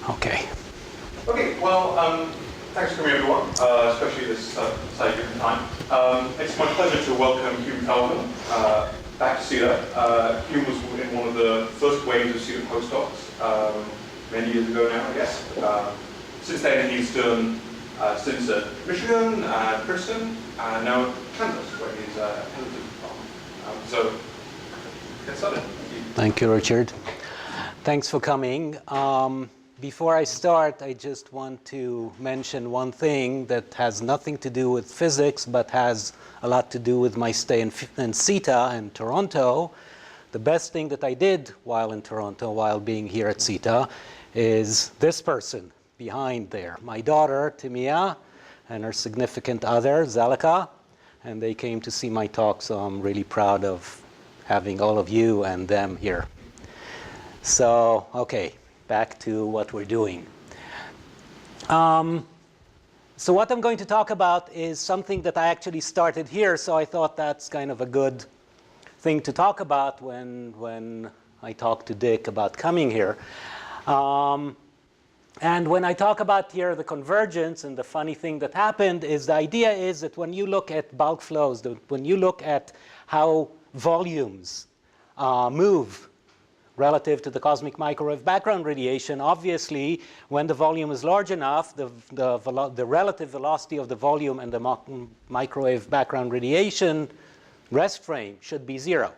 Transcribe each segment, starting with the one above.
Okay. Okay, well, thanks for coming, everyone, especially this slightly different time. It's my pleasure to welcome Hume Feldman back to CITA. Hume was in one of the first waves of CITA postdocs many years ago now, I guess. Since then, he's done stints at Michigan and Princeton, and now Kansas, where he's edited from. So, get started. Thank you, Richard. Thanks for coming. Before I start, I just want to mention one thing that has nothing to do with physics, but has a lot to do with my stay in CITA in Toronto. The best thing that I did while in Toronto, while being here at CITA, is this person behind there. My daughter, Timia, and her significant other, Zalika, and they came to see my talk, so I'm really proud of having all of you and them here. So, okay, back to what we're doing. So what I'm going to talk about is something that I actually started here, so I thought that's kind of a good thing to talk about when I talk to Dick about coming here. And when I talk about here the convergence, and the funny thing that happened is the idea is that when you look at bulk flows, when you look at how volumes move relative to the cosmic microwave background radiation, obviously, when the volume is large enough, the relative velocity of the volume and the microwave background radiation rest frame should be 0.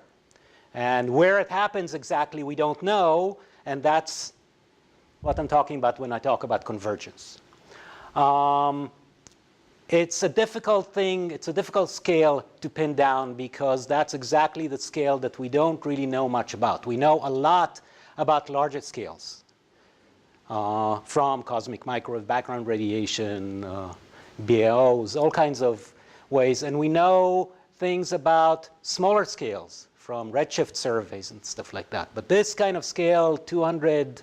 And where it happens exactly, we don't know, and that's what I'm talking about when I talk about convergence. It's a difficult thing, it's a difficult scale to pin down because that's exactly the scale that we don't really know much about. We know a lot about larger scales from cosmic microwave background radiation, BAOs, all kinds of ways. And we know things about smaller scales from redshift surveys and stuff like that. But this kind of scale, 200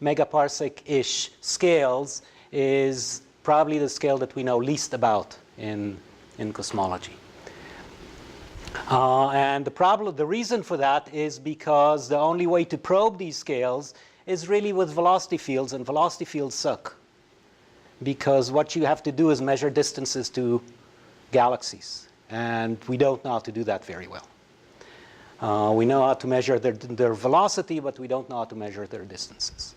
megaparsec-ish scales, is probably the scale that we know least about in cosmology. And the reason for that is because the only way to probe these scales is really with velocity fields, and velocity fields suck. Because what you have to do is measure distances to galaxies, and we don't know how to do that very well. We know how to measure their velocity, but we don't know how to measure their distances.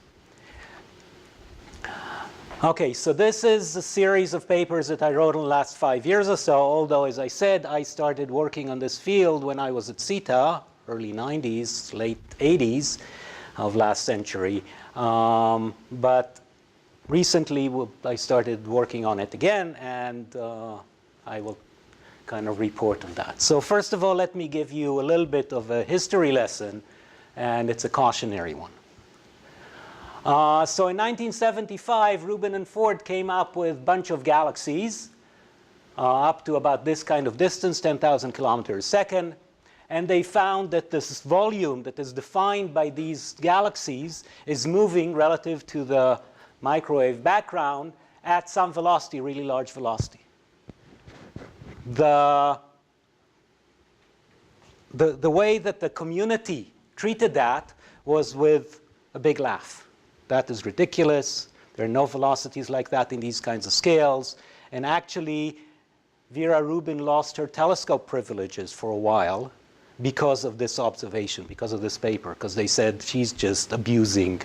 Okay, so this is a series of papers that I wrote in the last 5 years or so, although, as I said, I started working on this field when I was at CITA, early 90s, late 80s of last century. But recently, I started working on it again, and I will kind of report on that. So first of all, let me give you a little bit of a history lesson, and it's a cautionary one. So in 1975, Rubin and Ford came up with a bunch of galaxies up to about this kind of distance, 10,000 kilometers a second. And they found that this volume that is defined by these galaxies is moving relative to the microwave background at some velocity, really large velocity. The way that the community treated that was with a big laugh. That is ridiculous. There are no velocities like that in these kinds of scales. And actually, Vera Rubin lost her telescope privileges for a while because of this observation, because of this paper, because they said she's just abusing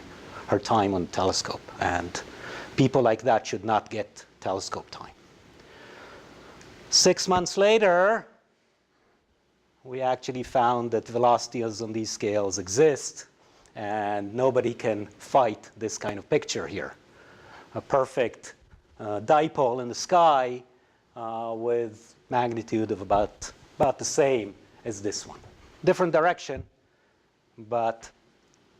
her time on the telescope. And people like that should not get telescope time. 6 months later, we actually found that velocities on these scales exist. And nobody can fight this kind of picture here. A perfect dipole in the sky with magnitude of about the same as this one. Different direction, but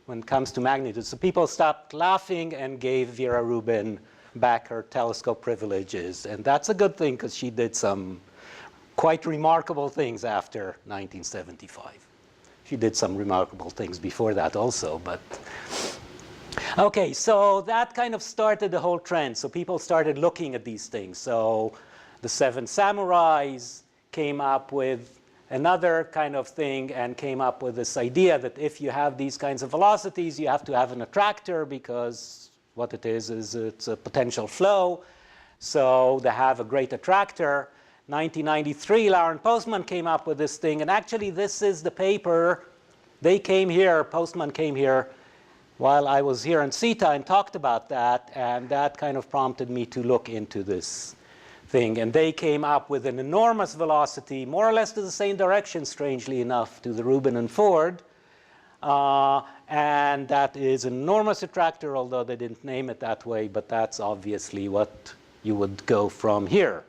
when it comes to magnitude. So people stopped laughing and gave Vera Rubin back her telescope privileges. And that's a good thing, because she did some quite remarkable things after 1975. She did some remarkable things before that also, but okay, so that kind of started the whole trend. So people started looking at these things. So the Seven Samurais came up with another kind of thing and came up with this idea that if you have these kinds of velocities, you have to have an attractor, because what it is it's a potential flow. So they have a great attractor. 1993, Lau and Postman came up with this thing. And actually, this is the paper. They came here, Postman came here while I was here in CITA and talked about that. And that kind of prompted me to look into this thing. And they came up with an enormous velocity, more or less to the same direction, strangely enough, to the Rubin and Ford. And that is an enormous attractor, although they didn't name it that way. But that's obviously what you would go from here.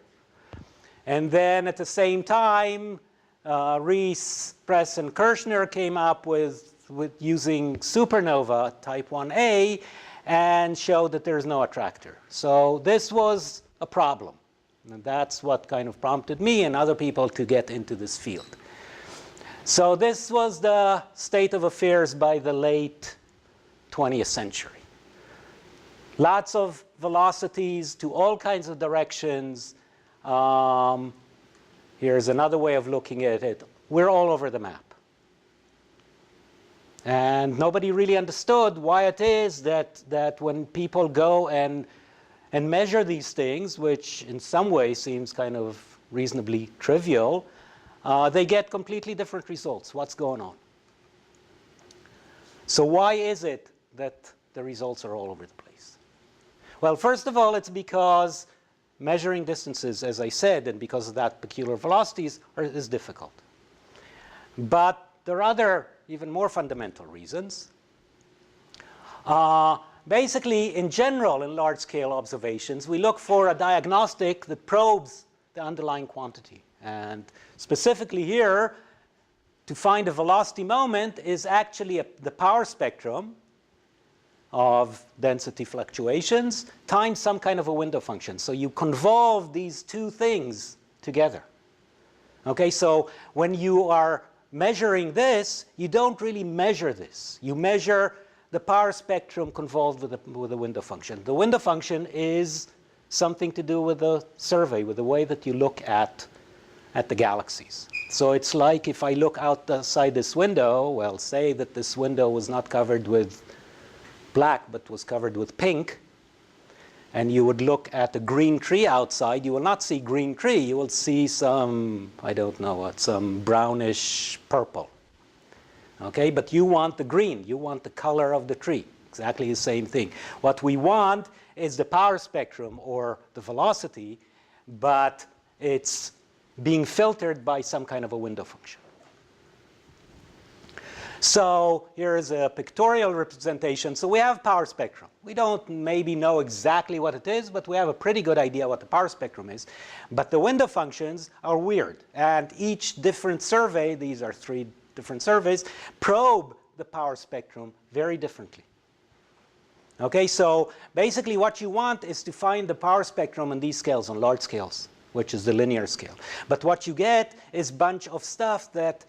And then at the same time, Rees, Press, and Kirshner came up with using supernova type 1a and showed that there's no attractor. So this was a problem. And that's what kind of prompted me and other people to get into this field. So this was the state of affairs by the late 20th century. Lots of velocities to all kinds of directions. Here's another way of looking at it. We're all over the map. And nobody really understood why it is that when people go and measure these things, which in some way seems kind of reasonably trivial, they get completely different results. What's going on? So why is it that the results are all over the place? Well, first of all, it's because measuring distances, as I said, and because of that peculiar velocities, is difficult. But there are other, even more fundamental reasons. Basically, in general, in large-scale observations, we look for a diagnostic that probes the underlying quantity. And specifically here, to find a velocity moment is actually the power spectrum of density fluctuations times some kind of a window function. So you convolve these two things together. Okay, so when you are measuring this, you don't really measure this. You measure the power spectrum convolved with a window function. The window function is something to do with the survey, with the way that you look at the galaxies. So it's like if I look outside this window, well, say that this window was not covered with black, but was covered with pink, and you would look at a green tree outside, you will not see green tree, you will see some, I don't know what, some brownish purple. Okay, but you want the green, you want the color of the tree, exactly the same thing. What we want is the power spectrum or the velocity, but it's being filtered by some kind of a window function. So here is a pictorial representation. So we have power spectrum. We don't maybe know exactly what it is, but we have a pretty good idea what the power spectrum is. But the window functions are weird. And each different survey, these are 3 different surveys, probe the power spectrum very differently. Okay, so basically what you want is to find the power spectrum on these scales, on large scales, which is the linear scale. But what you get is a bunch of stuff that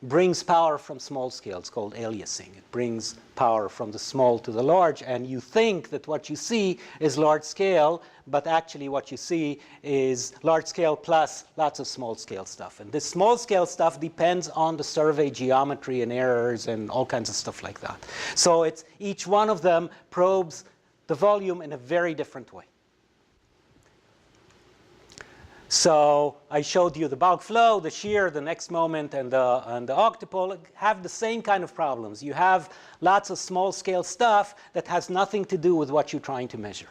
brings power from small scales, called aliasing. It brings power from the small to the large, and you think that what you see is large scale, but actually what you see is large scale plus lots of small scale stuff. And this small scale stuff depends on the survey geometry and errors and all kinds of stuff like that. So it's each one of them probes the volume in a very different way. So I showed you the bulk flow, the shear, the next moment, and the octopole have the same kind of problems. You have lots of small-scale stuff that has nothing to do with what you're trying to measure.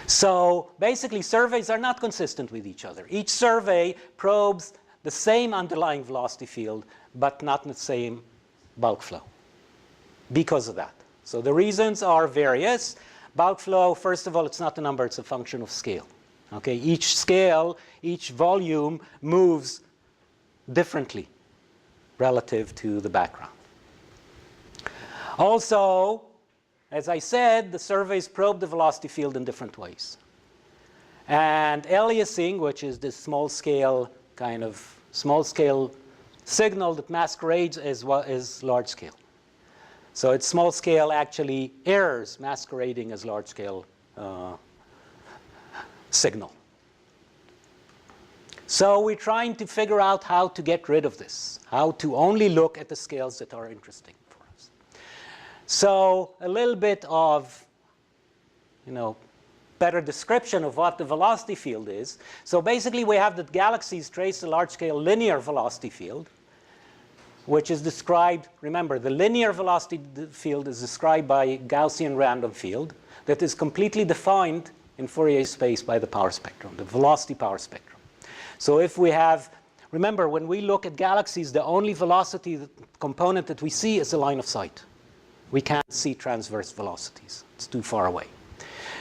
So basically, surveys are not consistent with each other. Each survey probes the same underlying velocity field, but not the same bulk flow because of that. So the reasons are various. Bulk flow, first of all, it's not a number, it's a function of scale. Okay, each scale, each volume moves differently relative to the background. Also, as I said, the surveys probe the velocity field in different ways. And aliasing, which is this small scale kind of small scale signal that masquerades as large scale. So it's small scale actually errors masquerading as large scale signal. So we're trying to figure out how to get rid of this, how to only look at the scales that are interesting for us. So a little bit of, better description of what the velocity field is. So basically we have that galaxies trace a large-scale linear velocity field, which is described, remember, the linear velocity field is described by a Gaussian random field that is completely defined in Fourier space by the power spectrum, the velocity power spectrum. So if we have, remember, when we look at galaxies, the only velocity component that we see is a line of sight. We can't see transverse velocities. It's too far away.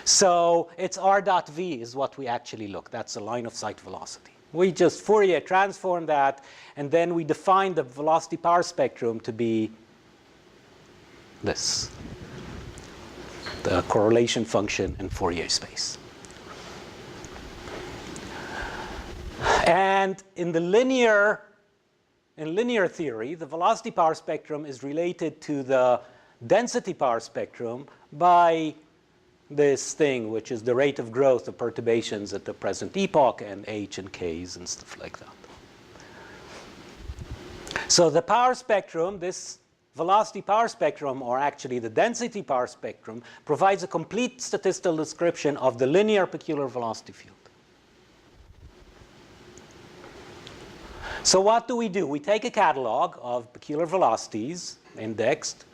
So it's r dot v is what we actually look. That's a line of sight velocity. We just Fourier transform that, and then we define the velocity power spectrum to be this, the correlation function in Fourier space. And in linear theory, the velocity power spectrum is related to the density power spectrum by this thing, which is the rate of growth of perturbations at the present epoch and h and k's and stuff like that. So the power spectrum, this velocity power spectrum, or actually the density power spectrum, provides a complete statistical description of the linear peculiar velocity field. So what do? We take a catalog of peculiar velocities indexed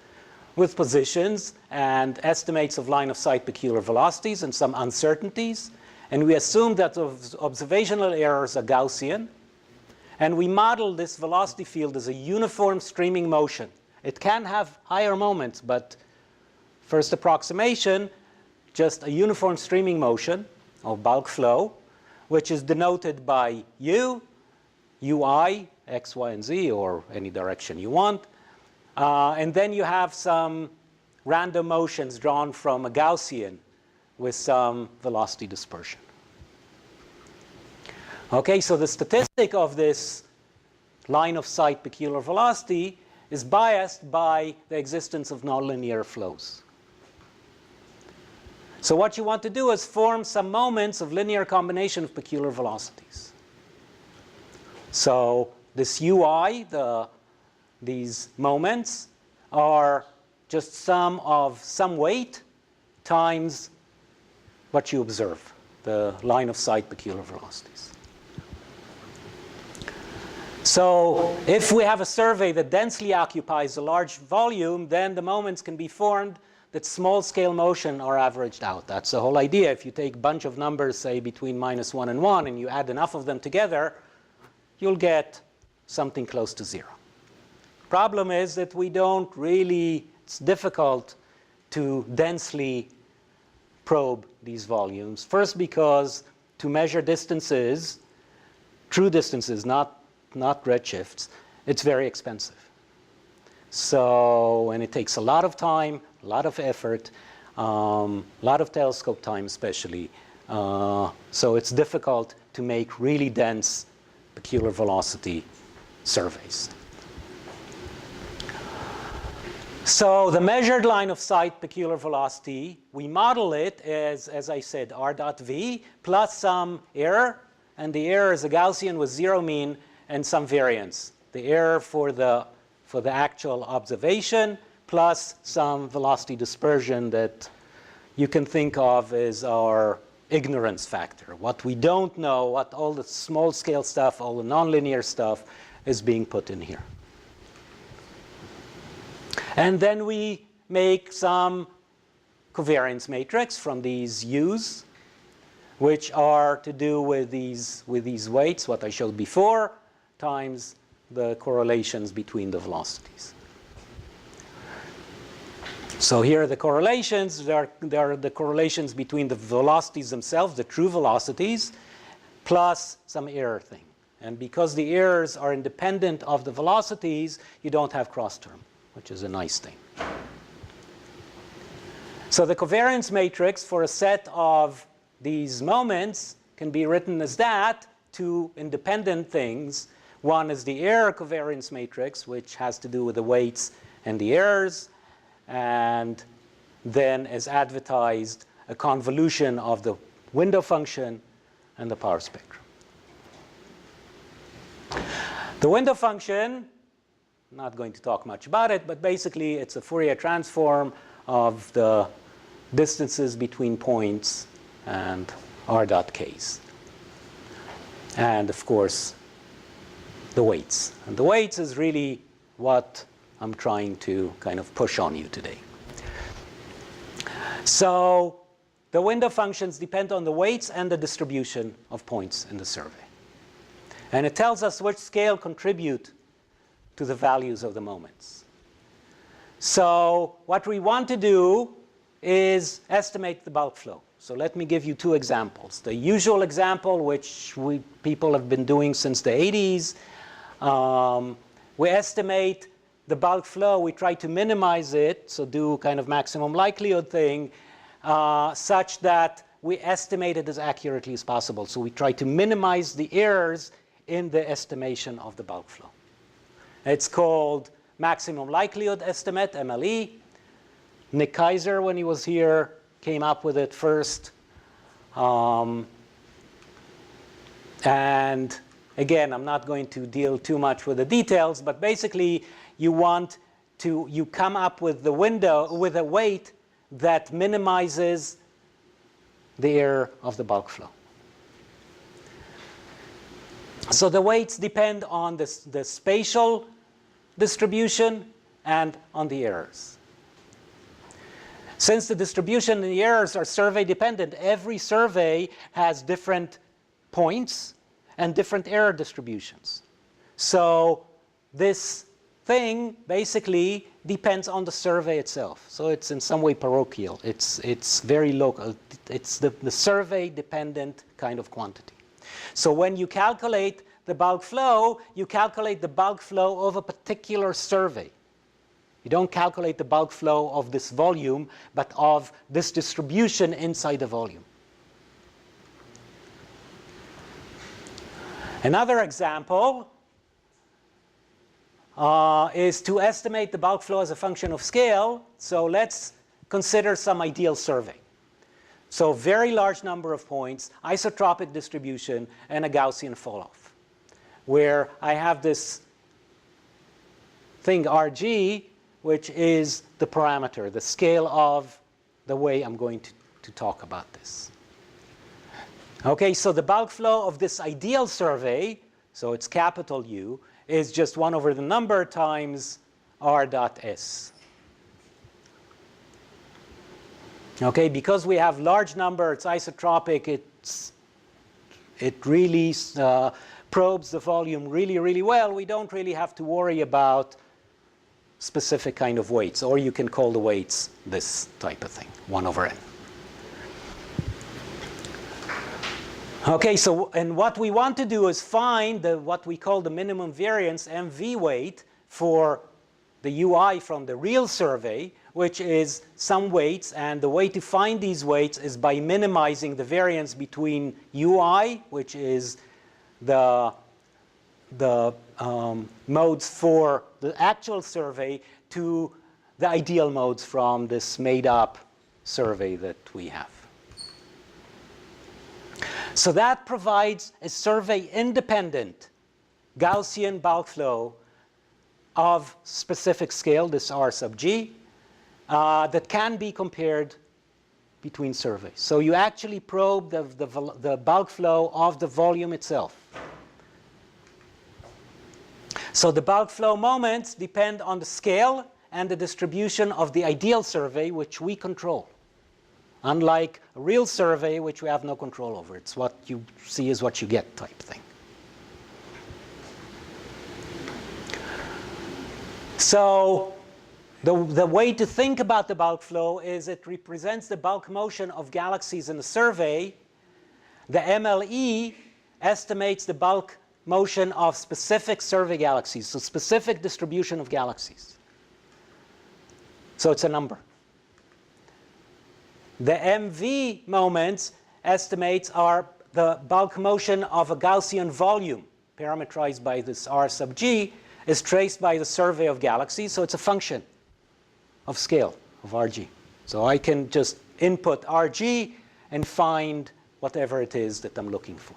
with positions and estimates of line-of-sight peculiar velocities and some uncertainties. And we assume that observational errors are Gaussian. And we model this velocity field as a uniform streaming motion. It can have higher moments, but first approximation, just a uniform streaming motion, or bulk flow, which is denoted by u, ui, x, y, and z, or any direction you want. And then you have some random motions drawn from a Gaussian with some velocity dispersion. Okay, so the statistic of this line of sight peculiar velocity is biased by the existence of nonlinear flows. So what you want to do is form some moments of linear combination of peculiar velocities. So this ui, these moments, are just sum of some weight times what you observe, the line of sight peculiar velocities. So if we have a survey that densely occupies a large volume, then the moments can be formed that small-scale motion are averaged out. That's the whole idea. If you take a bunch of numbers, say between -1 and 1, and you add enough of them together, you'll get something close to 0. Problem is that we don't really, it's difficult to densely probe these volumes. First, because to measure distances, true distances, not redshifts, it's very expensive. So, and it takes a lot of time, a lot of effort, a lot of telescope time especially. So it's difficult to make really dense peculiar velocity surveys. So the measured line of sight peculiar velocity, we model it as I said, r dot v plus some error. And the error is a Gaussian with 0 mean and some variance. The error for the actual observation plus some velocity dispersion that you can think of as our ignorance factor. What we don't know, what all the small scale stuff, all the nonlinear stuff is being put in here. And then we make some covariance matrix from these u's, which are to do with these weights, what I showed before, times the correlations between the velocities. So here are the correlations. There are the correlations between the velocities themselves, the true velocities, plus some error thing. And because the errors are independent of the velocities, you don't have cross term, which is a nice thing. So the covariance matrix for a set of these moments can be written as that, two independent things. One is the error covariance matrix, which has to do with the weights and the errors, and then as advertised, a convolution of the window function and the power spectrum. The window function I'm not going to talk much about it, but basically it's a Fourier transform of the distances between points and r dot k's. And of course, the weights. And the weights is really what I'm trying to kind of push on you today. So the window functions depend on the weights and the distribution of points in the survey. And it tells us which scale contribute to the values of the moments. So what we want to do is estimate the bulk flow. So let me give you two examples. The usual example, which people have been doing since the 80s, we estimate the bulk flow. We try to minimize it, so do kind of maximum likelihood thing, such that we estimate it as accurately as possible. So we try to minimize the errors in the estimation of the bulk flow. It's called maximum likelihood estimate, MLE. Nick Kaiser, when he was here, came up with it first. And again, I'm not going to deal too much with the details, but basically you come up with the window with a weight that minimizes the error of the bulk flow. So the weights depend on the spatial distribution and on the errors. Since the distribution and the errors are survey dependent, every survey has different points and different error distributions. So this thing basically depends on the survey itself. So it's in some way parochial. It's very local. It's the survey dependent kind of quantity. So when you calculate the bulk flow, you calculate the bulk flow of a particular survey. You don't calculate the bulk flow of this volume, but of this distribution inside the volume. Another example is to estimate the bulk flow as a function of scale. So let's consider some ideal survey. So very large number of points, isotropic distribution, and a Gaussian falloff, where I have this thing Rg, which is the parameter, the scale of the way I'm going to talk about this. Okay, so the bulk flow of this ideal survey, so it's capital U, is just 1 over the number times R dot S. Okay, because we have large number, it's isotropic, it really probes the volume really, really well. We don't really have to worry about specific kind of weights, or you can call the weights this type of thing, 1 over n. Okay, so and what we want to do is find what we call the minimum variance MV weight for the UI from the real survey, which is some weights, and the way to find these weights is by minimizing the variance between UI, which is the modes for the actual survey, to the ideal modes from this made-up survey that we have. So that provides a survey-independent Gaussian bulk flow of specific scale, this R sub g, that can be compared between surveys. So you actually probe the bulk flow of the volume itself. So the bulk flow moments depend on the scale and the distribution of the ideal survey, which we control. Unlike a real survey, which we have no control over. It's what you see is what you get type thing. So the way to think about the bulk flow is it represents the bulk motion of galaxies in the survey. The MLE estimates the bulk motion of specific survey galaxies, so specific distribution of galaxies. So it's a number. The MV moments estimates are the bulk motion of a Gaussian volume, parameterized by this R sub g, is traced by the survey of galaxies, so it's a function of scale of Rg. So I can just input Rg and find whatever it is that I'm looking for.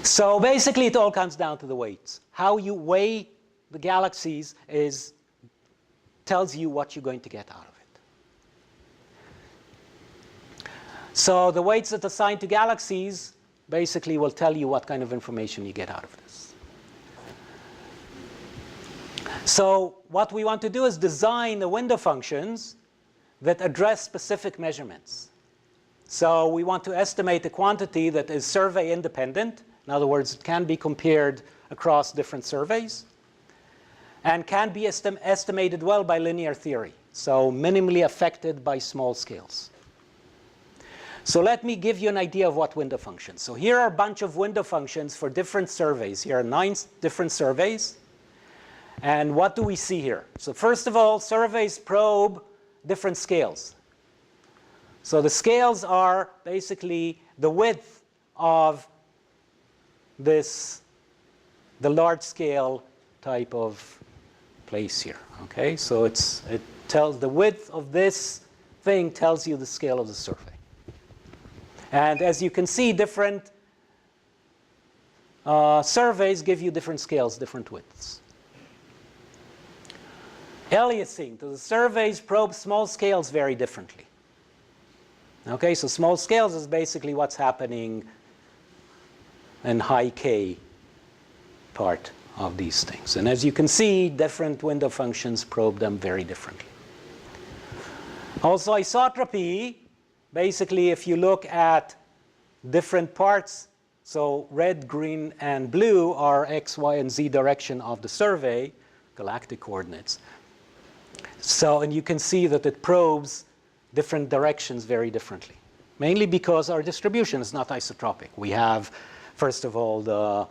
So basically, it all comes down to the weights. How you weigh the galaxies tells you what you're going to get out of it. So the weights that are assigned to galaxies basically will tell you what kind of information you get out of this. So what we want to do is design the window functions that address specific measurements. So we want to estimate a quantity that is survey independent. In other words, it can be compared across different surveys and can be estimated well by linear theory, so minimally affected by small scales. So let me give you an idea of what window functions. So here are a bunch of window functions for different surveys. Here are 9 different surveys. And what do we see here? So first of all, surveys probe different scales. So the scales are basically the width of the large scale type of place here. Okay, so it tells the width of this thing tells you the scale of the survey. And as you can see, different surveys give you different scales, different widths. Aliasing. So the surveys probe small scales very differently. Okay, so small scales is basically what's happening in high K part of these things. And as you can see, different window functions probe them very differently. Also isotropy, basically if you look at different parts, so red, green, and blue are X, Y, and Z direction of the survey, galactic coordinates. So, and you can see that it probes different directions very differently, mainly because our distribution is not isotropic. We have, first of all, the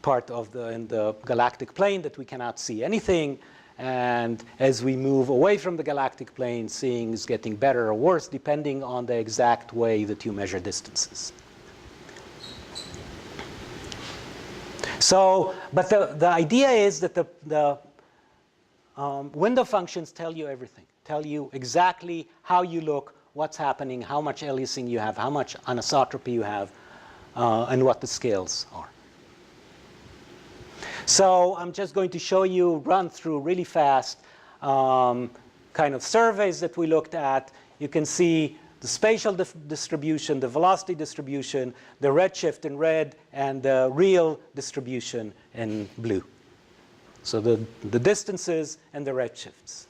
part of in the galactic plane that we cannot see anything, and as we move away from the galactic plane, seeing is getting better or worse depending on the exact way that you measure distances. So, but the idea is that the window functions tell you everything, tell you exactly how you look, what's happening, how much aliasing you have, how much anisotropy you have, and what the scales are. So I'm just going to show you, run through really fast, kind of surveys that we looked at. You can see the spatial distribution, the velocity distribution, the redshift in red, and the real distribution in blue. So the distances and the redshifts.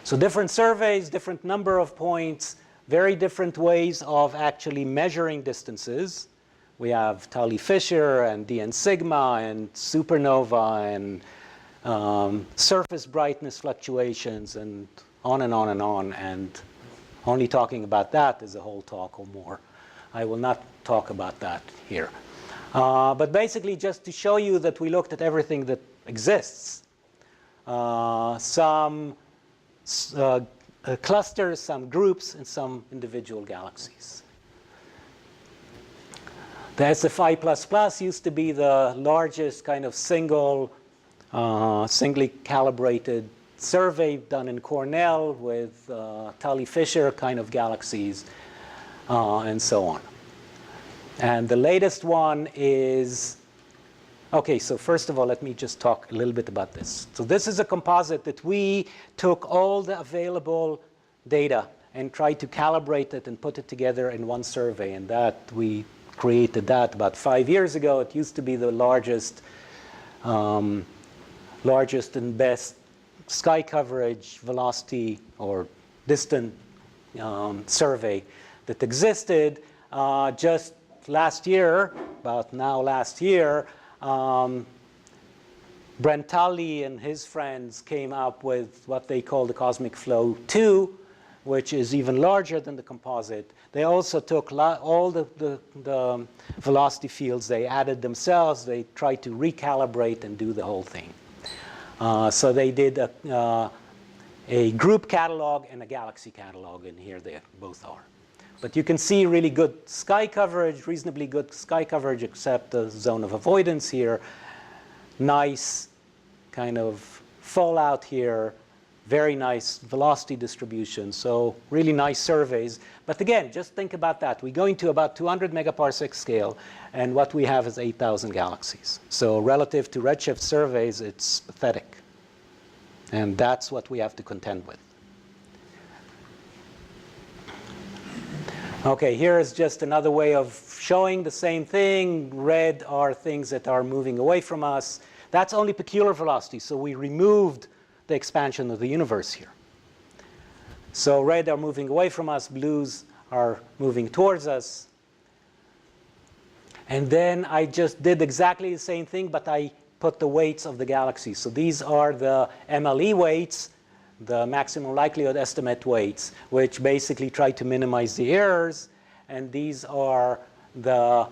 So different surveys, different number of points, very different ways of actually measuring distances. We have Tully-Fisher and DN sigma and supernova and surface brightness fluctuations and on and on and on. And only talking about that is a whole talk or more. I will not talk about that here. But basically, just to show you that we looked at everything that exists. Some clusters, some groups, and some individual galaxies. The SFI++ used to be the largest kind of singly calibrated survey done in Cornell with Tully-Fisher kind of galaxies and so on. And the latest one is, okay, so first of all, let me just talk a little bit about this. So this is a composite that we took all the available data and tried to calibrate it and put it together in one survey. And that we created that about 5 years ago. It used to be the largest and best sky coverage velocity or distant survey that existed. Just last year, last year, Brent Tully and his friends came up with what they call the Cosmic Flow 2, which is even larger than the composite. They also took all the velocity fields they added themselves. They tried to recalibrate and do the whole thing. So they did a group catalog and a galaxy catalog, and here they both are. But you can see really good sky coverage, reasonably good sky coverage, except the zone of avoidance here. Nice kind of fallout here, very nice velocity distribution. So really nice surveys. But again, just think about that. We're going to about 200 megaparsec scale, and what we have is 8,000 galaxies. So relative to redshift surveys, it's pathetic. And that's what we have to contend with. OK, here is just another way of showing the same thing. Red are things that are moving away from us. That's only peculiar velocity. So we removed the expansion of the universe here. So red are moving away from us. Blues are moving towards us. And then I just did exactly the same thing, but I put the weights of the galaxies. So these are the MLE weights, the maximum likelihood estimate weights, which basically try to minimize the errors. And these are the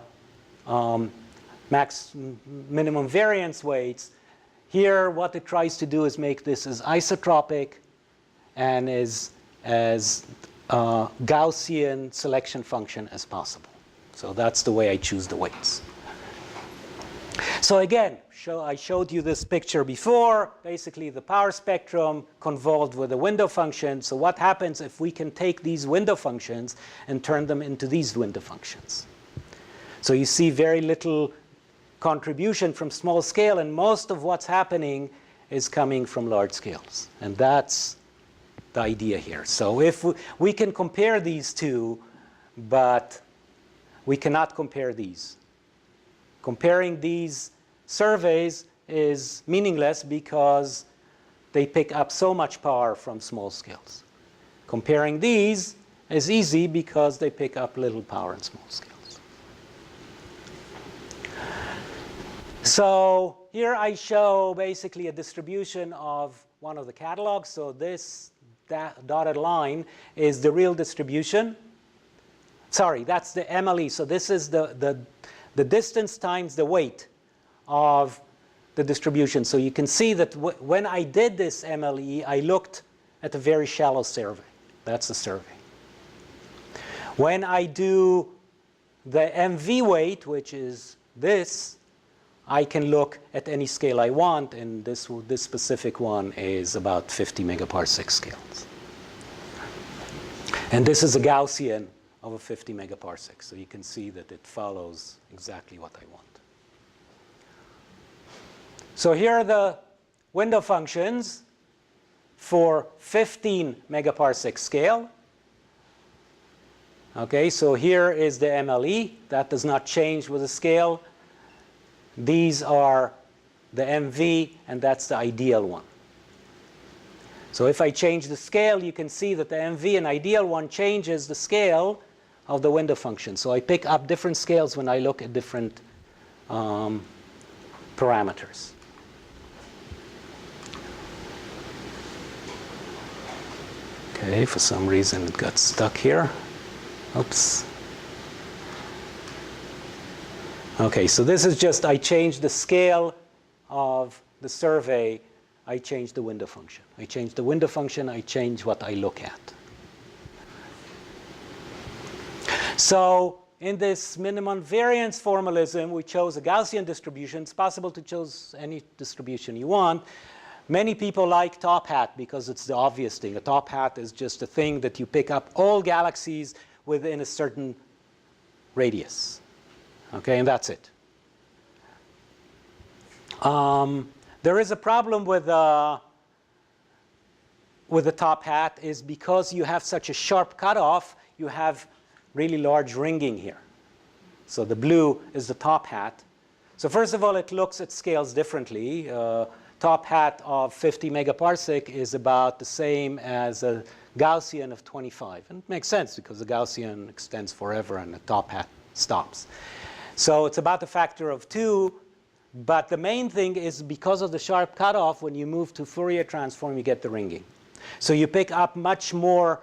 minimum variance weights. Here, what it tries to do is make this as isotropic and as Gaussian selection function as possible. So that's the way I choose the weights. So again, I showed you this picture before. Basically, the power spectrum convolved with a window function. So what happens if we can take these window functions and turn them into these window functions? So you see very little contribution from small scale, and most of what's happening is coming from large scales. And that's the idea here. So if we can compare these two, but we cannot compare these. Comparing these surveys is meaningless because they pick up so much power from small scales. Comparing these is easy because they pick up little power in small scales. So here I show basically a distribution of one of the catalogs. So this dotted line is the real distribution. Sorry, that's the MLE. So this is the distance times the weight of the distribution. So you can see that when I did this MLE, I looked at a very shallow survey. That's the survey. When I do the MV weight, which is this, I can look at any scale I want, and this specific one is about 50 megaparsec scales. And this is a Gaussian of a 50 megaparsec, so you can see that it follows exactly what I want. So here are the window functions for 15 megaparsec scale. Okay, so here is the MLE. That does not change with the scale. These are the MV, and that's the ideal one. So if I change the scale, you can see that the MV and ideal one changes the scale of the window function. So I pick up different scales when I look at different parameters. Okay, for some reason it got stuck here. Oops. Okay, so this is just, I changed the scale of the survey. I changed the window function. I changed the window function. I changed what I look at. So in this minimum variance formalism, we chose a Gaussian distribution. It's possible to choose any distribution you want. Many people like top hat because it's the obvious thing. A top hat is just a thing that you pick up all galaxies within a certain radius. Okay, and that's it. There is a problem with the top hat is because you have such a sharp cutoff, you have really large ringing here. So the blue is the top hat. So first of all, it looks at scales differently. Top hat of 50 megaparsec is about the same as a Gaussian of 25. And it makes sense because the Gaussian extends forever and the top hat stops. So it's about a factor of 2. But the main thing is because of the sharp cutoff, when you move to Fourier transform, you get the ringing. So you pick up much more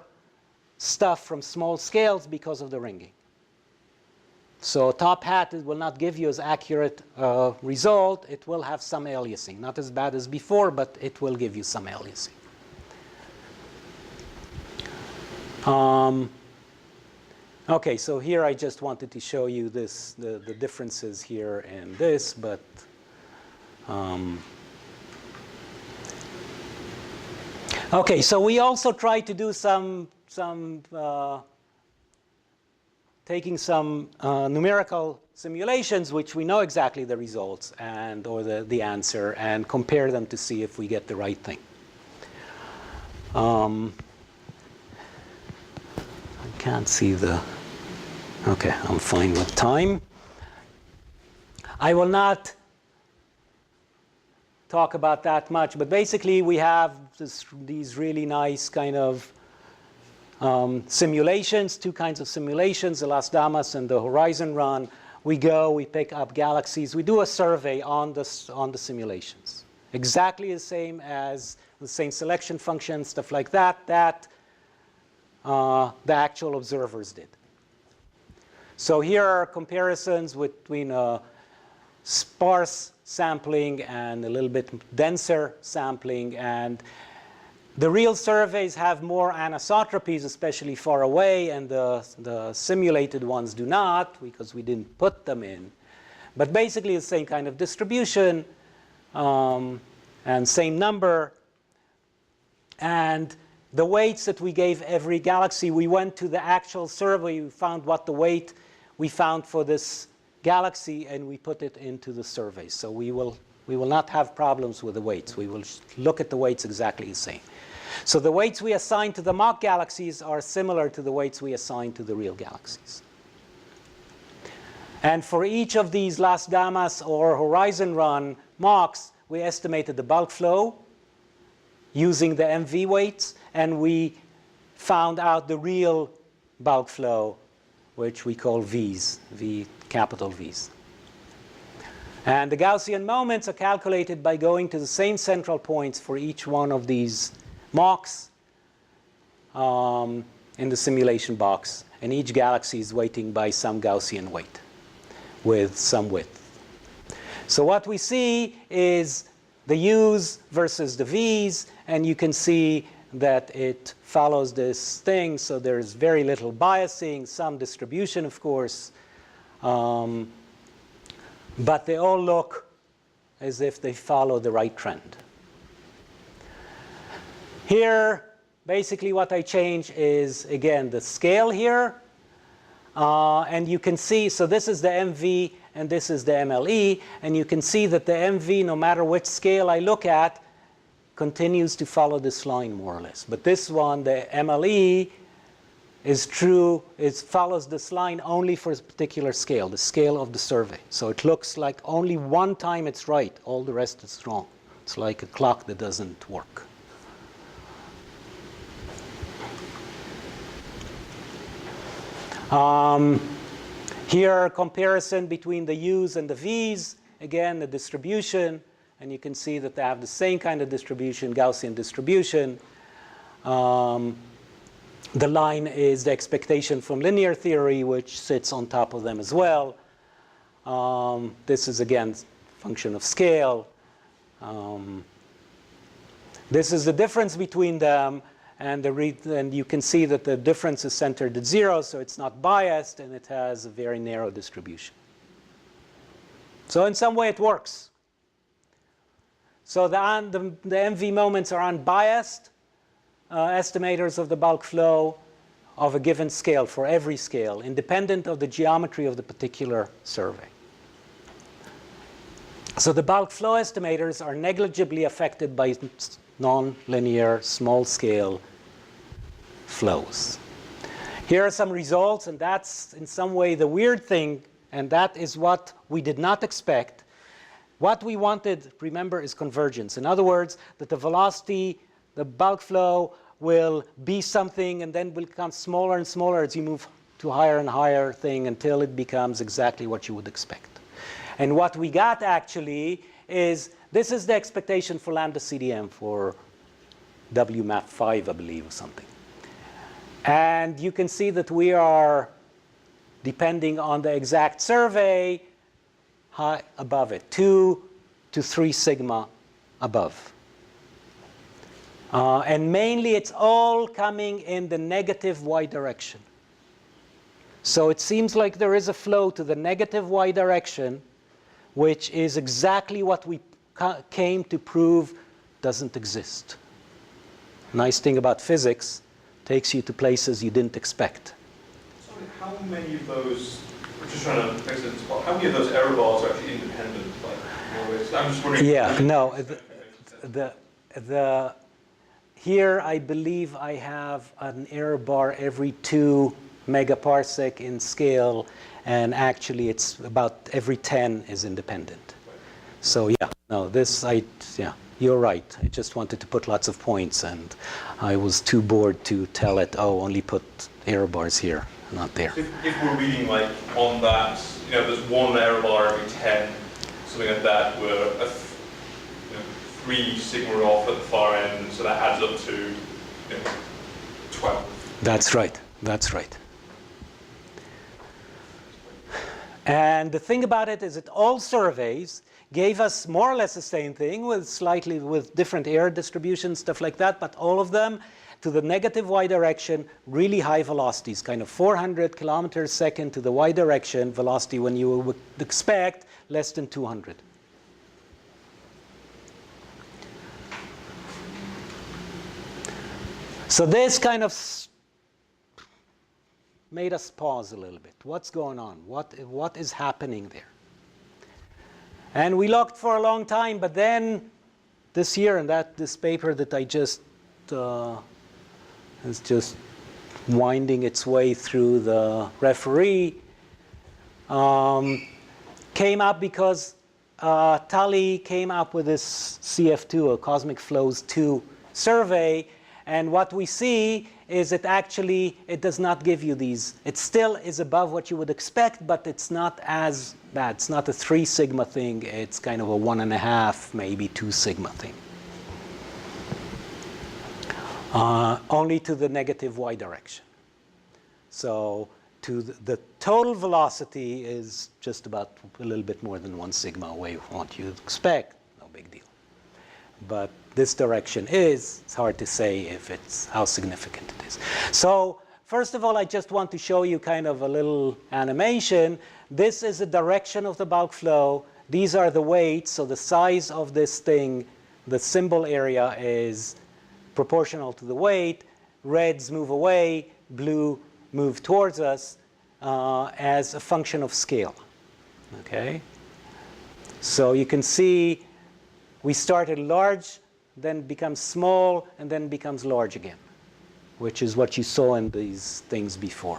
stuff from small scales because of the ringing. So top hat will not give you as accurate result. It will have some aliasing. Not as bad as before, but it will give you some aliasing. Okay, so here I just wanted to show you this, the differences here and this, but Okay, so we also try to do taking some numerical simulations, which we know exactly the results and or the answer, and compare them to see if we get the right thing. I can't see the. Okay, I'm fine with time. I will not talk about that much, but basically we have these really nice kind of simulations, two kinds of simulations, the Las Damas and the Horizon Run. We go, we pick up galaxies, we do a survey on the simulations. Exactly the same as the same selection function, stuff like that, the actual observers did. So here are comparisons between sparse sampling and a little bit denser sampling. And the real surveys have more anisotropies, especially far away, and the simulated ones do not, because we didn't put them in. But basically the same kind of distribution and same number. And the weights that we gave every galaxy, we went to the actual survey, we found what the weight we found for this galaxy, and we put it into the survey. So we will not have problems with the weights. We will look at the weights exactly the same. So the weights we assign to the mock galaxies are similar to the weights we assign to the real galaxies. And for each of these Las Damas or Horizon Run mocks, we estimated the bulk flow using the MV weights, and we found out the real bulk flow, which we call V's, capital V's. And the Gaussian moments are calculated by going to the same central points for each one of these mocks in the simulation box. And each galaxy is weighting by some Gaussian weight with some width. So what we see is the U's versus the V's, and you can see that it follows this thing. So there's very little biasing, some distribution, of course. But they all look as if they follow the right trend. Here, basically what I change is, again, the scale here. And you can see, so this is the MV and this is the MLE. And you can see that the MV, no matter which scale I look at, continues to follow this line more or less. But this one, the MLE, is true. It follows this line only for a particular scale, the scale of the survey. So it looks like only one time it's right. All the rest is wrong. It's like a clock that doesn't work. Here, comparison between the U's and the V's. Again, the distribution. And you can see that they have the same kind of distribution, Gaussian distribution. The line is the expectation from linear theory, which sits on top of them as well. This is, again, function of scale. This is the difference between them. And you can see that the difference is centered at 0, so it's not biased, and it has a very narrow distribution. So in some way, it works. So the MV moments are unbiased estimators of the bulk flow of a given scale for every scale, independent of the geometry of the particular survey. So the bulk flow estimators are negligibly affected by non-linear, small-scale flows. Here are some results, and that's in some way the weird thing, and that is what we did not expect. What we wanted, remember, is convergence. In other words, that the velocity, the bulk flow, will be something and then will become smaller and smaller as you move to higher and higher thing until it becomes exactly what you would expect. And what we got actually is, this is the expectation for lambda CDM for WMAP 5, I believe, or something. And you can see that we are, depending on the exact survey, high above it, 2 to 3 sigma above. And mainly, it's all coming in the negative y direction. So it seems like there is a flow to the negative y direction, which is exactly what we came to prove doesn't exist. Nice thing about physics, takes you to places you didn't expect. So how many of those, I'm just trying to fix it, how many of those error bars are actually independent? Like, I'm just wondering. Yeah, no, here I believe I have an error bar every 2 megaparsec in scale, and actually it's about every 10 is independent. So yeah, no, yeah, you're right. I just wanted to put lots of points, and I was too bored to tell it, oh, only put error bars here, not there. So if we're reading like on that, there's 1 error bar every 10, something like that, where 3 sigma off at the far end, so that adds up to 12. That's right. That's right. And the thing about it is that all surveys gave us more or less the same thing with different error distributions, stuff like that, but all of them to the negative y direction, really high velocities, kind of 400 kilometers a second to the y direction velocity when you would expect less than 200. So this kind of made us pause a little bit. What's going on? What is happening there? And we looked for a long time, but then this year, and this paper that I just is just winding its way through the referee, came up because Tully came up with this CF2, a Cosmic Flows 2 survey. And what we see is it does not give you these. It still is above what you would expect, but it's not as bad. It's not a 3 sigma thing. It's kind of a 1.5, maybe 2 sigma thing. Only to the negative y direction. So to the total velocity is just about a little bit more than 1 sigma away from what you'd expect. No big deal. But this direction it's hard to say how significant it is. So first of all, I just want to show you kind of a little animation. This is the direction of the bulk flow. These are the weights. So the size of this thing, the symbol area is proportional to the weight. Reds move away, blue move towards us as a function of scale. Okay? So you can see we started large, then becomes small, and then becomes large again, which is what you saw in these things before.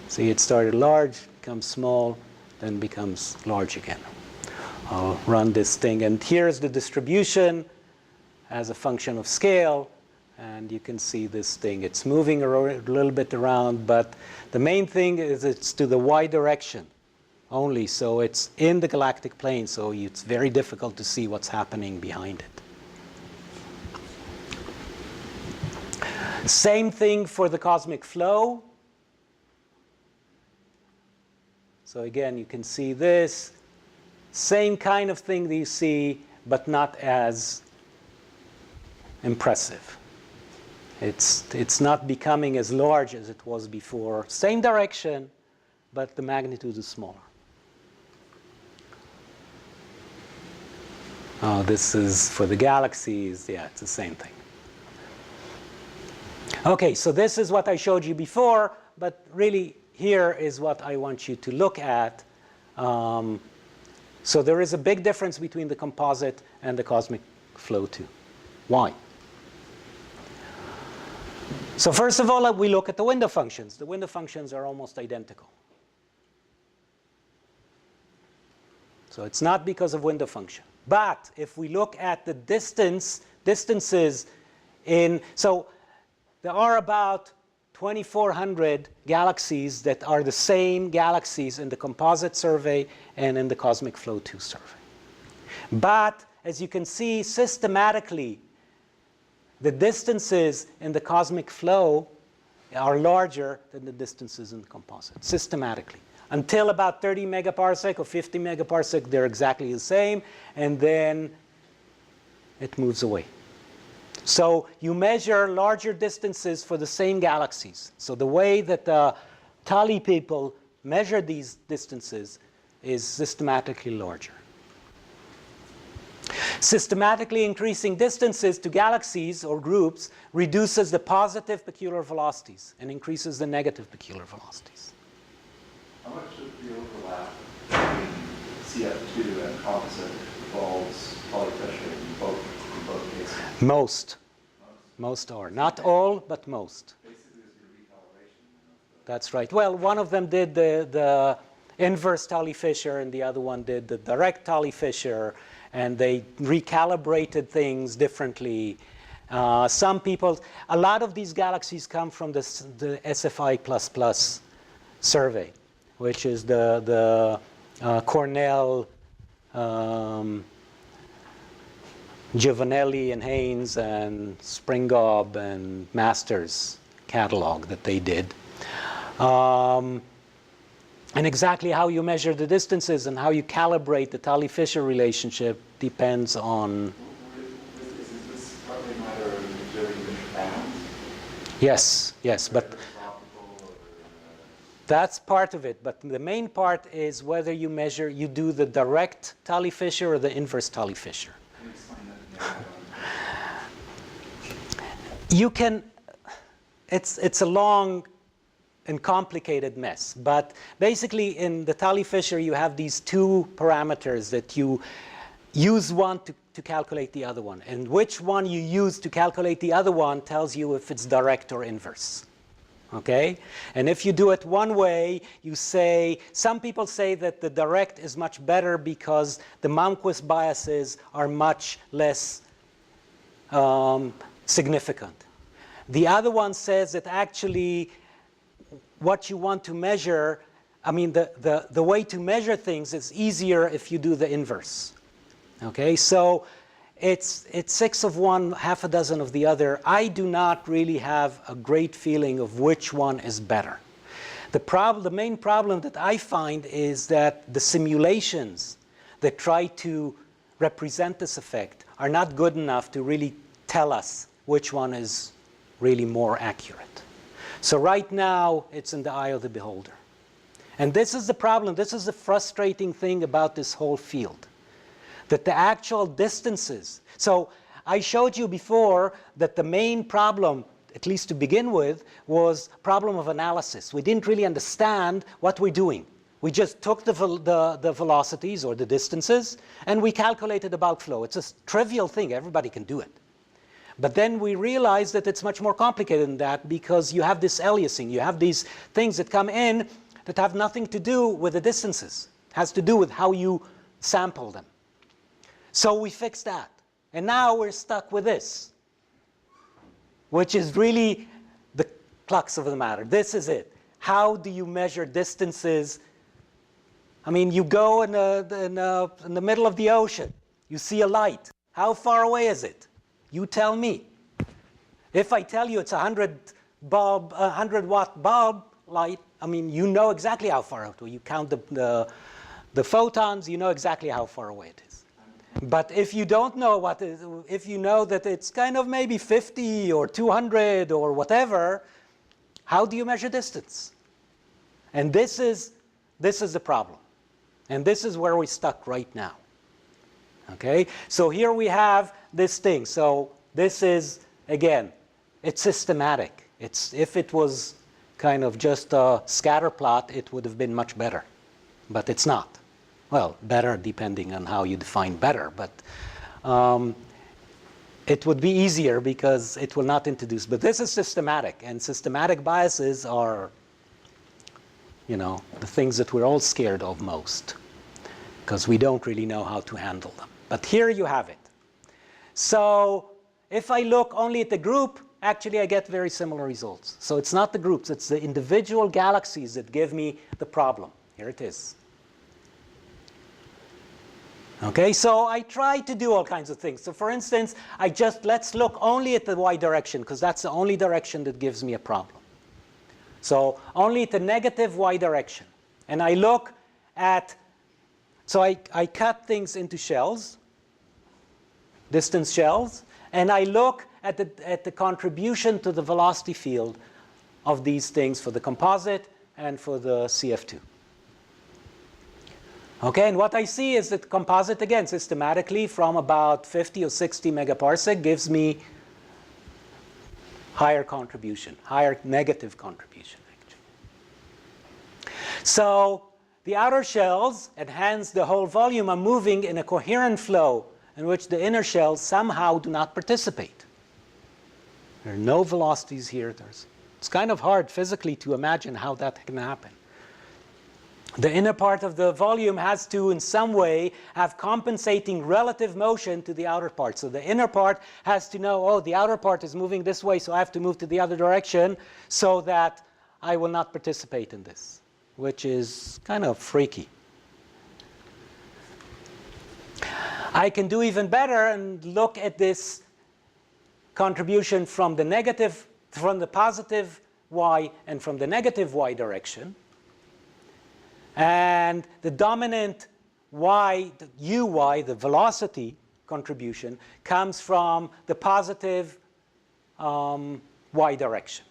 See, it started large, becomes small, then becomes large again. I'll run this thing, and here's the distribution as a function of scale, and you can see this thing. It's moving a little bit around, but the main thing is it's to the y direction only, so it's in the galactic plane, so it's very difficult to see what's happening behind it. Same thing for the cosmic flow. So again, you can see this. Same kind of thing that you see, but not as impressive. It's not becoming as large as it was before. Same direction, but the magnitude is smaller. Oh, this is for the galaxies. Yeah, it's the same thing. Okay, so this is what I showed you before, but really here is what I want you to look at. So there is a big difference between the composite and the cosmic flow 2. Why? So first of all, we look at the window functions. The window functions are almost identical. So it's not because of window function. But if we look at the distances so there are about 2,400 galaxies that are the same galaxies in the composite survey and in the cosmic flow 2 survey. But as you can see, systematically, the distances in the cosmic flow are larger than the distances in the composite, systematically. Until about 30 megaparsec or 50 megaparsec, they're exactly the same, and then it moves away. So you measure larger distances for the same galaxies. So the way that the Tully people measure these distances is systematically larger. Systematically increasing distances to galaxies or groups reduces the positive peculiar velocities and increases the negative peculiar velocities. How much of the overlap between CF2 and composite involves polyfissuring in both cases? Most are. Not all, but most. Basically, it's your recalibration. That's right. Well, one of them did the inverse Tully-Fisher, and the other one did the direct Tully-Fisher, and they recalibrated things differently. Some people, a lot of these galaxies come from the SFI++ survey, which is the Cornell, Giovanelli and Haynes and Springob and Masters catalog that they did. And exactly how you measure the distances and how you calibrate the Tully-Fisher relationship depends on... Is this partly a matter of observing different bands? Yes, but that's part of it. But the main part is whether you measure, you do the direct Tully-Fisher or the inverse Tully-Fisher. Can you explain that? You can, it's a long and complicated mess, but basically in the Tully-Fisher you have these two parameters that you use one to calculate the other one, and which one you use to calculate the other one tells you if it's direct or inverse. Okay? And if you do it one way, you say, some people say that the direct is much better because the Malmquist biases are much less significant. The other one says that actually what you want to measure, I mean, the way to measure things is easier if you do the inverse. Okay, so it's 6 of one, half a dozen of the other. I do not really have a great feeling of which one is better. The main problem that I find is that the simulations that try to represent this effect are not good enough to really tell us which one is really more accurate. So right now, it's in the eye of the beholder. And this is the problem. This is the frustrating thing about this whole field, that the actual distances. So I showed you before that the main problem, at least to begin with, was problem of analysis. We didn't really understand what we're doing. We just took the velocities or the distances, and we calculated the bulk flow. It's a trivial thing. Everybody can do it. But then we realized that it's much more complicated than that, because you have this aliasing. You have these things that come in that have nothing to do with the distances. It has to do with how you sample them. So we fixed that. And now we're stuck with this, which is really the crux of the matter. This is it. How do you measure distances? I mean, you go in the middle of the ocean. You see a light. How far away is it? You tell me. If I tell you it's a 100-watt bulb light, I mean, you know exactly how far out. You count the photons, you know exactly how far away it is. But if you don't know what is, if you know that it's kind of maybe 50 or 200 or whatever, how do you measure distance? And this is the problem. And this is where we're stuck right now. Okay? So here we have this thing. So this is, again, it's systematic. If it was kind of just a scatter plot, it would have been much better. But it's not. Well, better depending on how you define better. But it would be easier because it will not introduce. But this is systematic. And systematic biases are, you know, the things that we're all scared of most, because we don't really know how to handle them. But here you have it. So if I look only at the group, actually I get very similar results. So it's not the groups, it's the individual galaxies that give me the problem. Here it is. Okay, so I try to do all kinds of things. So for instance, let's look only at the y direction, because that's the only direction that gives me a problem. So only at the negative y direction. And I look at, so I cut things into shells, distance shells, and I look at the contribution to the velocity field of these things for the composite and for the CF2. Okay, and what I see is that composite, again, systematically from about 50 or 60 megaparsec gives me higher contribution, higher negative contribution, actually. So the outer shells, and hence the whole volume, are moving in a coherent flow in which the inner shells somehow do not participate. There are no velocities here. It's kind of hard physically to imagine how that can happen. The inner part of the volume has to, in some way, have compensating relative motion to the outer part. So the inner part has to know, oh, the outer part is moving this way, so I have to move to the other direction so that I will not participate in this, which is kind of freaky. I can do even better and look at this contribution from the positive y and from the negative y direction. And the dominant y, the uy, the velocity contribution, comes from the positive y direction,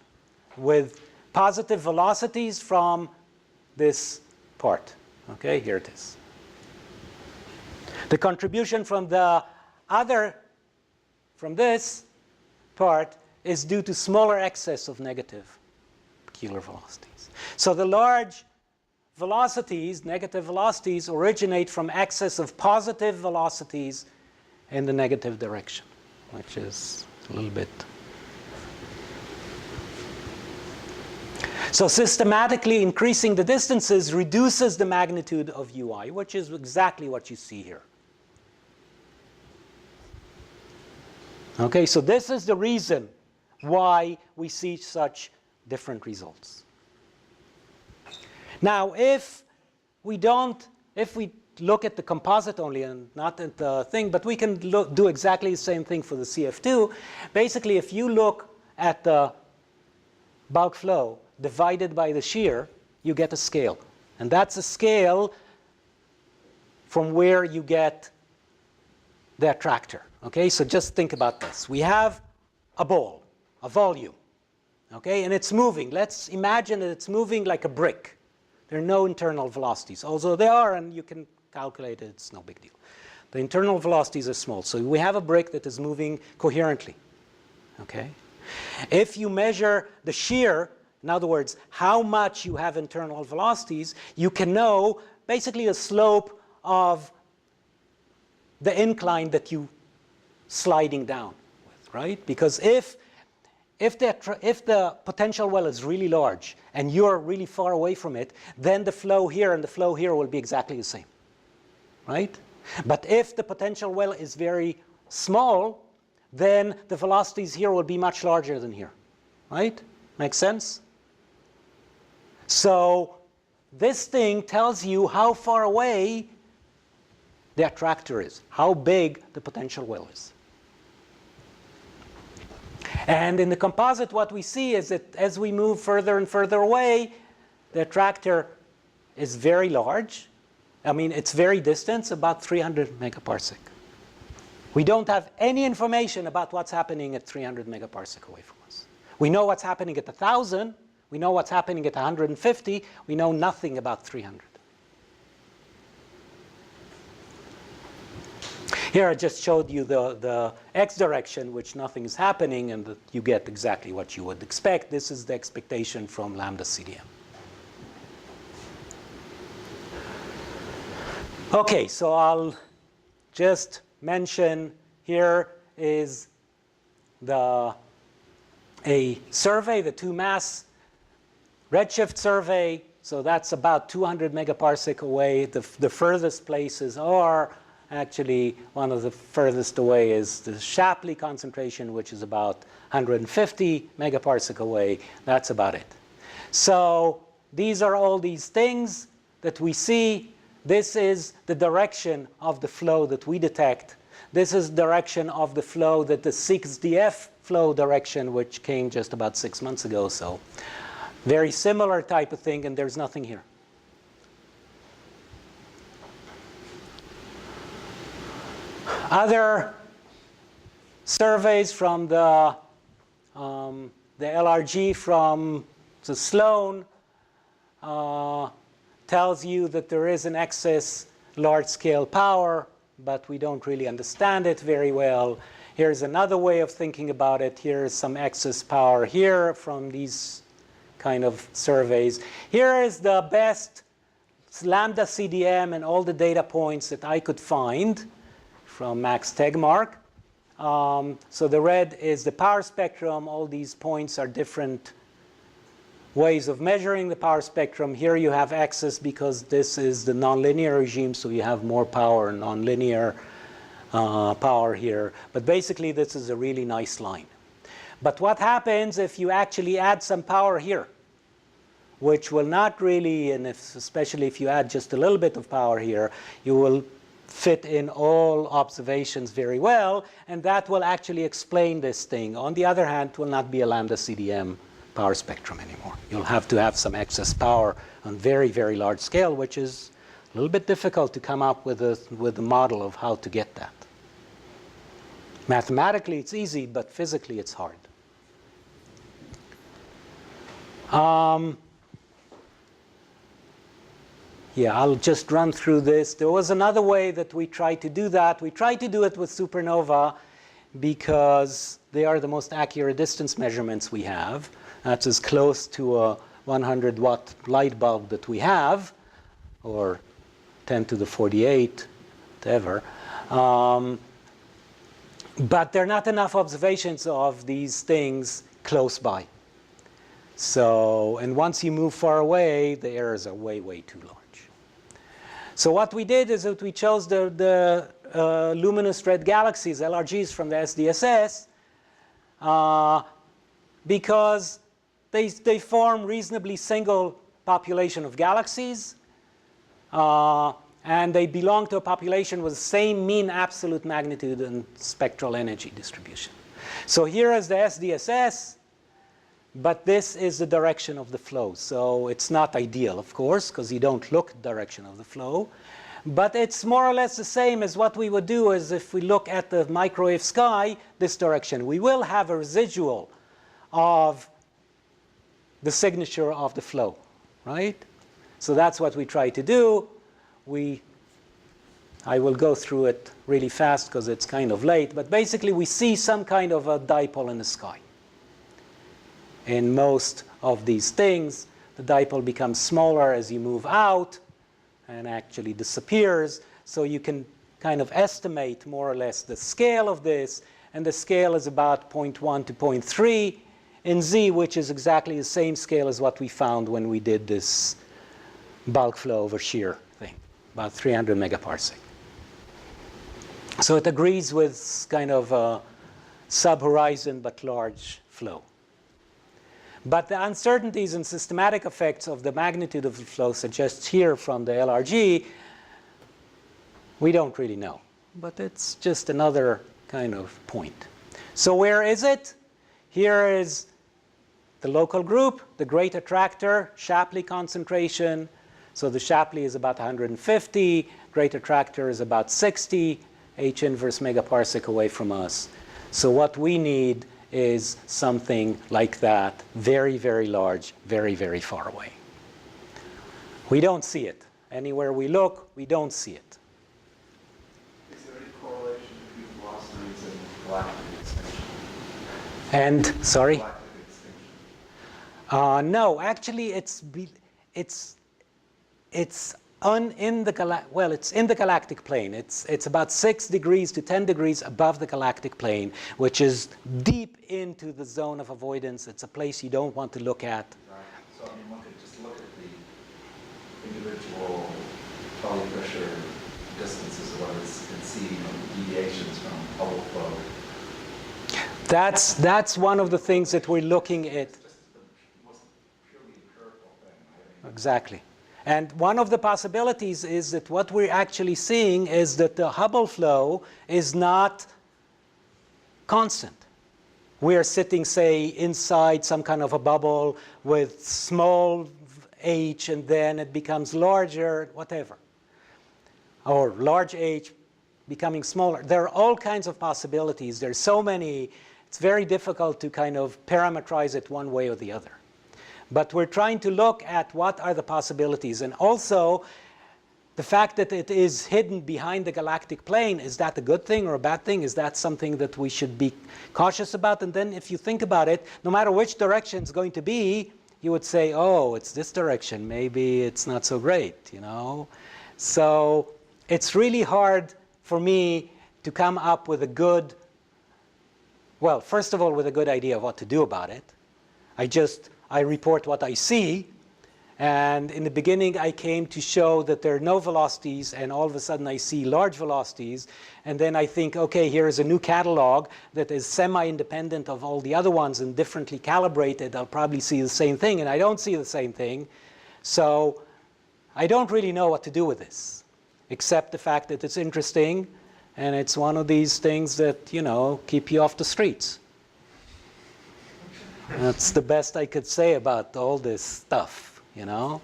with positive velocities from this part. Okay, here it is. The contribution from from this part is due to smaller excess of negative peculiar velocities. So the large velocities, negative velocities, originate from excess of positive velocities in the negative direction, which is a little bit. So systematically increasing the distances reduces the magnitude of ui, which is exactly what you see here. Okay, so this is the reason why we see such different results. Now, if we look at the composite only and not at the thing, but we can do exactly the same thing for the CF2. Basically, if you look at the bulk flow divided by the shear, you get a scale. And that's a scale from where you get the attractor. Okay, so just think about this. We have a ball, a volume, okay, and it's moving. Let's imagine that it's moving like a brick. There are no internal velocities, although they are, and you can calculate it. It's no big deal. The internal velocities are small. So we have a brick that is moving coherently. Okay? If you measure the shear, in other words, how much you have internal velocities, you can know basically the slope of the incline that you sliding down with, right? Because if the potential well is really large and you're really far away from it, then the flow here and the flow here will be exactly the same, right? But if the potential well is very small, then the velocities here will be much larger than here, right? Makes sense? So this thing tells you how far away the attractor is, how big the potential well is. And in the composite, what we see is that as we move further and further away, the attractor is very large. I mean, it's very distant, about 300 megaparsec. We don't have any information about what's happening at 300 megaparsec away from us. We know what's happening at 1,000. We know what's happening at 150. We know nothing about 300. Here I just showed you the x direction, which nothing is happening, and you get exactly what you would expect. This is the expectation from lambda CDM. Okay, so I'll just mention here is a survey, the 2-mass redshift survey. So that's about 200 megaparsec away. The furthest places are actually, one of the furthest away is the Shapley concentration, which is about 150 megaparsec away. That's about it. So these are all these things that we see. This is the direction of the flow that we detect. This is the direction of the flow that the 6DF flow direction, which came just about 6 months ago. So very similar type of thing, and there's nothing here. Other surveys from the LRG from the Sloan tells you that there is an excess large-scale power, but we don't really understand it very well. Here's another way of thinking about it. Here's some excess power here from these kind of surveys. Here is the best lambda CDM and all the data points that I could find from Max Tegmark. So the red is the power spectrum. All these points are different ways of measuring the power spectrum. Here you have excess because this is the nonlinear regime, so you have more power, nonlinear power here. But basically, this is a really nice line. But what happens if you actually add some power here, which will not really, and especially if you add just a little bit of power here, you will fit in all observations very well, and that will actually explain this thing. On the other hand, it will not be a lambda CDM power spectrum anymore. You'll have to have some excess power on very, very large scale, which is a little bit difficult to come up with a model of how to get that. Mathematically, it's easy, but physically, it's hard. Yeah, I'll just run through this. There was another way that we tried to do that. We tried to do it with supernova because they are the most accurate distance measurements we have. That's as close to a 100-watt light bulb that we have, or 10 to the 48, whatever. But there are not enough observations of these things close by. So, and once you move far away, the errors are way, way too large. So what we did is that we chose the luminous red galaxies, LRGs from the SDSS, because they form reasonably single population of galaxies, and they belong to a population with the same mean absolute magnitude and spectral energy distribution. So here is the SDSS, but this is the direction of the flow. So it's not ideal, of course, because you don't look at the direction of the flow. But it's more or less the same as what we would do is if we look at the microwave sky, this direction. We will have a residual of the signature of the flow, right? So that's what we try to do. I will go through it really fast because it's kind of late. But basically, we see some kind of a dipole in the sky. In most of these things, the dipole becomes smaller as you move out and actually disappears. So you can kind of estimate more or less the scale of this. And the scale is about 0.1 to 0.3 in Z, which is exactly the same scale as what we found when we did this bulk flow over shear thing, about 300 megaparsec. So it agrees with kind of a sub-horizon but large flow. But the uncertainties and systematic effects of the magnitude of the flow suggests here from the LRG, we don't really know. But it's just another kind of point. So where is it? Here is the local group, the great attractor, Shapley concentration. So the Shapley is about 150. Great attractor is about 60. H inverse megaparsec away from us. So what we need is something like that, very, very large, very, very far away. We don't see it. Anywhere we look, we don't see it. Is there any correlation between velocities and galactic extinction? And, sorry? Galactic extinction. No, actually, it's in the galactic plane. It's about 6 degrees to 10 degrees above the galactic plane, which is deep into the zone of avoidance. It's a place you don't want to look at. Right. So I mean, one could just look at the individual Hubble pressure distances or whatever and see deviations from Hubble flow. That's one of the things that we're looking at. It's just the most purely empirical thing. Exactly. And one of the possibilities is that what we're actually seeing is that the Hubble flow is not constant. We are sitting, say, inside some kind of a bubble with small h, and then it becomes larger, whatever. Or large h becoming smaller. There are all kinds of possibilities. There's so many. It's very difficult to kind of parameterize it one way or the other. But we're trying to look at what are the possibilities. And also, the fact that it is hidden behind the galactic plane, is that a good thing or a bad thing? Is that something that we should be cautious about? And then if you think about it, no matter which direction it's going to be, you would say, oh, it's this direction. Maybe it's not so great, you know? So it's really hard for me to come up with a good, well, first of all, with a good idea of what to do about it. I report what I see. And in the beginning, I came to show that there are no velocities, and all of a sudden I see large velocities. And then I think, OK, here is a new catalog that is semi-independent of all the other ones and differently calibrated. I'll probably see the same thing, and I don't see the same thing. So I don't really know what to do with this, except the fact that it's interesting, and it's one of these things that, you know, keep you off the streets. That's the best I could say about all this stuff. You know?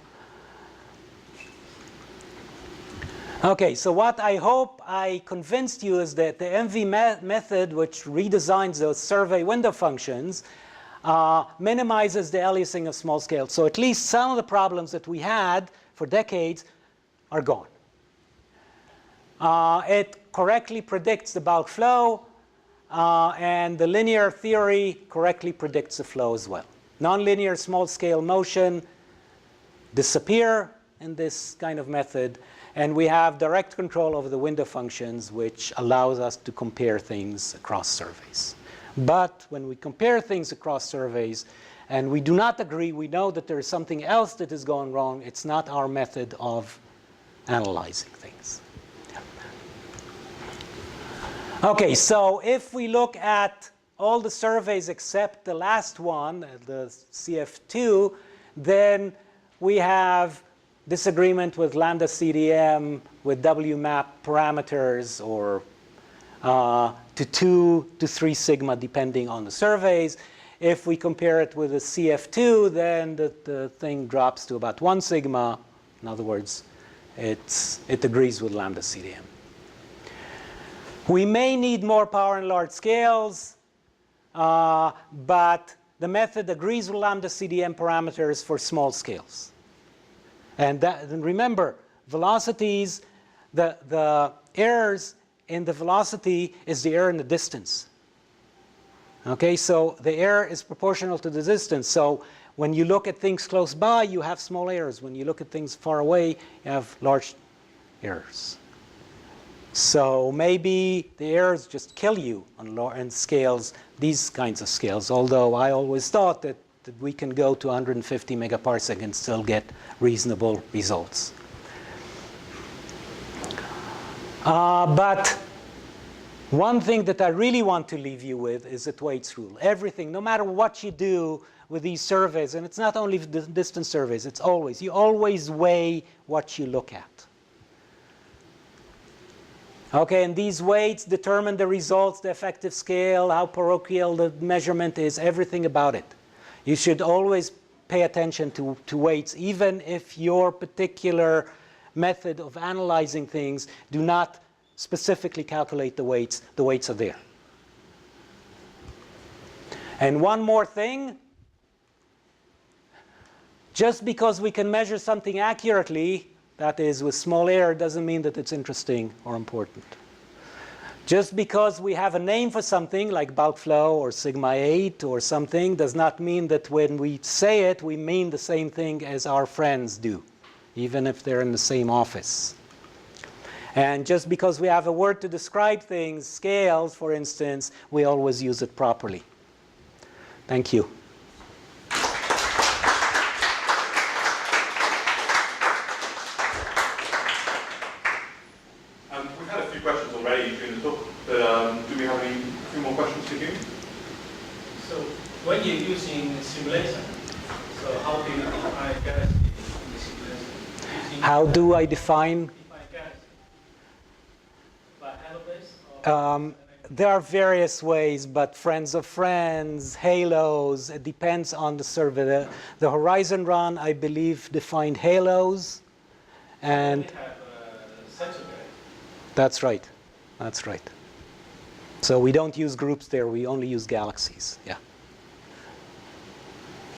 Okay, so what I hope I convinced you is that the MV method, which redesigns those survey window functions, minimizes the aliasing of small scale. So at least some of the problems that we had for decades are gone. It correctly predicts the bulk flow, and the linear theory correctly predicts the flow as well. Nonlinear small scale motion disappear in this kind of method, and we have direct control over the window functions, which allows us to compare things across surveys. But when we compare things across surveys and we do not agree, we know that there is something else that is going wrong. It's not our method of analyzing things. Okay, so if we look at all the surveys except the last one, the CF2, then we have disagreement with lambda CDM with WMAP parameters, or to 2 to 3 sigma, depending on the surveys. If we compare it with a CF2, then the thing drops to about 1 sigma. In other words, it agrees with lambda CDM. We may need more power in large scales, but the method agrees with lambda CDM parameters for small scales. And remember, velocities, the errors in the velocity is the error in the distance. Okay, so the error is proportional to the distance. So when you look at things close by, you have small errors. When you look at things far away, you have large errors. So maybe the errors just kill you on scales, these kinds of scales, although I always thought that we can go to 150 megaparsec and still get reasonable results. But one thing that I really want to leave you with is the Thwaites rule. Everything, no matter what you do with these surveys, and it's not only the distance surveys, it's always, you always weigh what you look at. Okay, and these weights determine the results, the effective scale, how parochial the measurement is, everything about it. You should always pay attention to weights, even if your particular method of analyzing things do not specifically calculate the weights are there. And one more thing, just because we can measure something accurately, that is with small error, doesn't mean that it's interesting or important. Just because we have a name for something like bulk flow or sigma 8 or something does not mean that when we say it, we mean the same thing as our friends do, even if they're in the same office. And just because we have a word to describe things, scales, for instance, we always use it properly. Thank you. We've had a few questions already during the talk, but do we have a few more questions for Hume? So when you're using simulation, so how do you define gas in the simulation? How do I define? Gas? By halo-based? There are various ways, but friends of friends, halos, it depends on the survey. The Horizon Run, I believe, defined halos. And We have central gas. that's right. That's right. So we don't use groups there. We only use galaxies. Yeah.